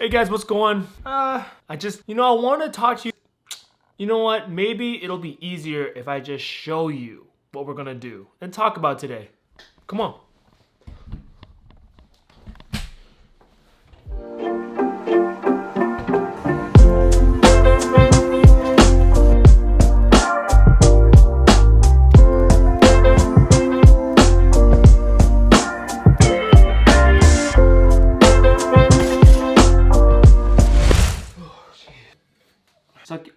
Hey guys, what's going on? I want to talk to you. You know what? Maybe it'll be easier if I just show you what we're gonna do and talk about today. Come on.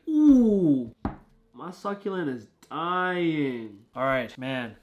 Ooh, my succulent is dying. All right, man.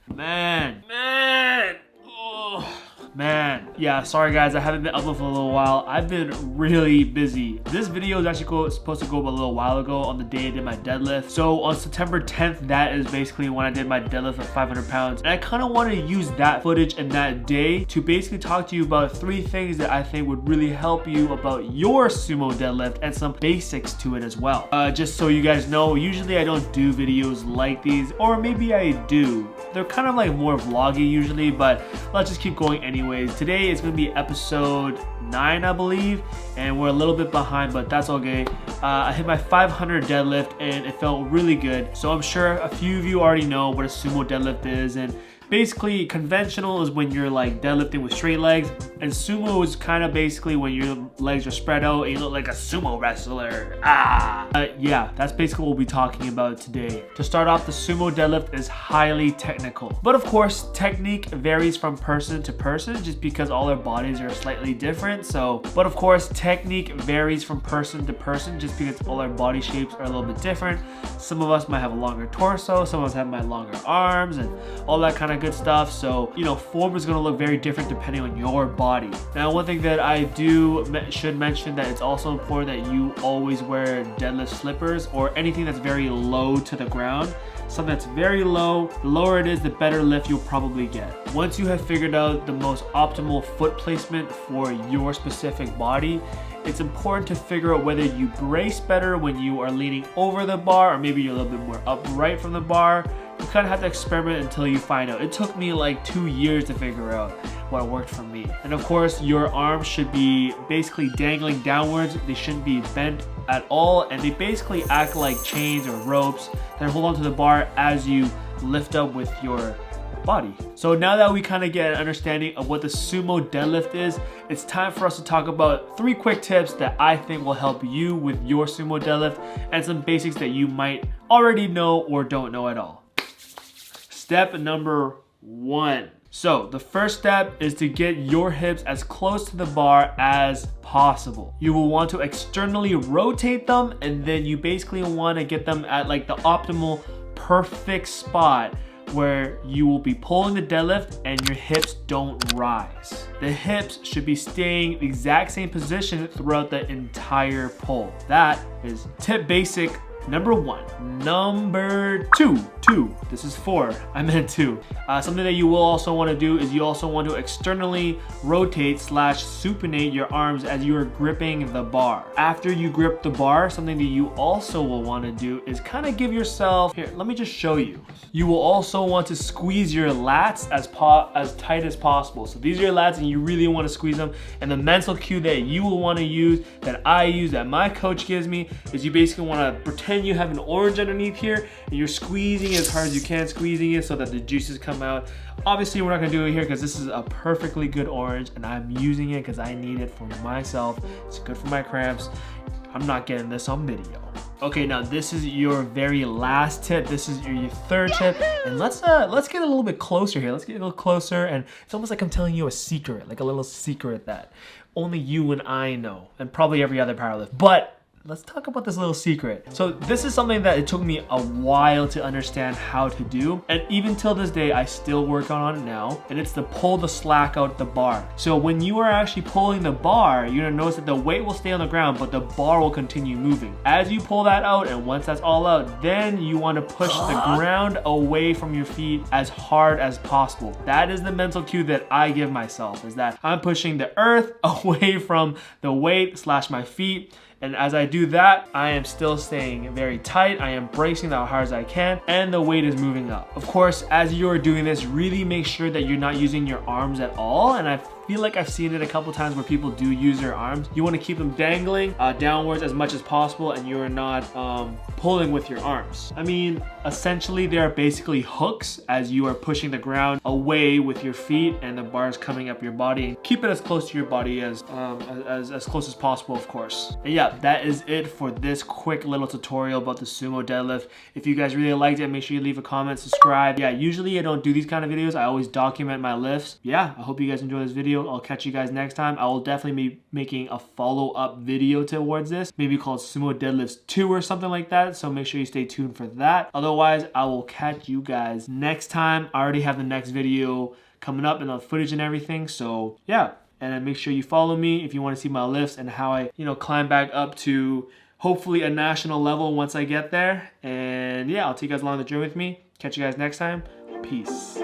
Oh, man. Yeah, sorry guys, I haven't been uploading for a little while. I've been really busy. This video is actually supposed to go up a little while ago on the day I did my deadlift. So on September 10th, that is basically when I did my deadlift of 500 pounds. And I kind of wanted to use that footage and that day to basically talk to you about 3 things that I think would really help you about your sumo deadlift and some basics to it as well. Just so you guys know, usually I don't do videos like these, or maybe I do. They're kind of like more vloggy usually, but let's just keep going anyways. Today is going to be episode 9, I believe, and we're a little bit behind, but that's okay. I hit my 500 deadlift and it felt really good. So I'm sure a few of you already know what a sumo deadlift is, and basically conventional is when you're like deadlifting with straight legs, and sumo is kind of basically when your legs are spread out and you look like a sumo wrestler. Yeah, that's basically what we'll be talking about today. To start off, the sumo deadlift is highly technical, but of course technique varies from person to person just because all their bodies are slightly different. But of course technique varies from person to person just because all our body shapes are a little bit different. Some of us might have a longer torso, some of us have longer arms and all that kind of good stuff. So, you know, form is going to look very different depending on your body. Now, one thing that I should mention that it's also important that you always wear deadlift slippers or anything that's very low to the ground. Something that's very low, the lower it is, the better lift you'll probably get. Once you have figured out the most optimal foot placement for your specific body, it's important to figure out whether you brace better when you are leaning over the bar, or maybe you're a little bit more upright from the bar. You kind of have to experiment until you find out. It took me like 2 years to figure out what worked for me. And of course, your arms should be basically dangling downwards. They shouldn't be bent at all, and they basically act like chains or ropes that hold onto the bar as you lift up with your body. So now that we kind of get an understanding of what the sumo deadlift is, it's time for us to talk about 3 quick tips that I think will help you with your sumo deadlift and some basics that you might already know or don't know at all. Step number 1. So the first step is to get your hips as close to the bar as possible. You will want to externally rotate them, and then you basically want to get them at like the optimal perfect spot where you will be pulling the deadlift and your hips don't rise. The hips should be staying the exact same position throughout the entire pull. That is tip basic number 1. Number 2. This is 4. I meant 2. Something that you will also want to do is you also want to externally rotate / supinate your arms as you are gripping the bar. After you grip the bar, something that you also will want to do is kind of give yourself, here, let me just show you. You will also want to squeeze your lats as tight as possible. So these are your lats and you really want to squeeze them. And the mental cue that you will want to use, that I use, that my coach gives me, is you basically want to pretend you have an orange underneath here and you're squeezing as hard as you can, squeezing it so that the juices come out. Obviously, we're not gonna do it here because this is a perfectly good orange and I'm using it because I need it for myself. It's good for my cramps. I'm not getting this on video. Okay, now this is your very last tip. This is your 3rd tip, and let's get a little bit closer here. Let's get a little closer, and it's almost like I'm telling you a secret, like a little secret that only you and I know, and probably every other powerlifter. But let's talk about this little secret. So this is something that it took me a while to understand how to do, and even till this day I still work on it now, and it's to pull the slack out the bar. So when you are actually pulling the bar, you're gonna notice that the weight will stay on the ground but the bar will continue moving. As you pull that out, and once that's all out, then you want to push the ground away from your feet as hard as possible. That is the mental cue that I give myself, is that I'm pushing the earth away from the weight / my feet. And as I do that, I am still staying very tight. I am bracing that hard as I can, and the weight is moving up. Of course, as you are doing this, really make sure that you're not using your arms at all. And I've feel like I've seen it a couple times where people do use their arms. You want to keep them dangling downwards as much as possible, and you're not pulling with your arms. I mean, essentially they are basically hooks as you are pushing the ground away with your feet and the bars coming up your body. And keep it as close to your body as close as possible, of course. And yeah, that is it for this quick little tutorial about the sumo deadlift. If you guys really liked it, make sure you leave a comment, subscribe. Yeah, usually I don't do these kind of videos. I always document my lifts. Yeah, I hope you guys enjoy this video. I'll catch you guys next time. I will definitely be making a follow-up video towards this, maybe called Sumo Deadlifts 2 or something like that. So make sure you stay tuned for that. Otherwise, I will catch you guys next time. I already have the next video coming up and the footage and everything. So yeah, and then make sure you follow me if you want to see my lifts and how I, climb back up to hopefully a national level once I get there. And yeah, I'll take you guys along the journey with me. Catch you guys next time. Peace.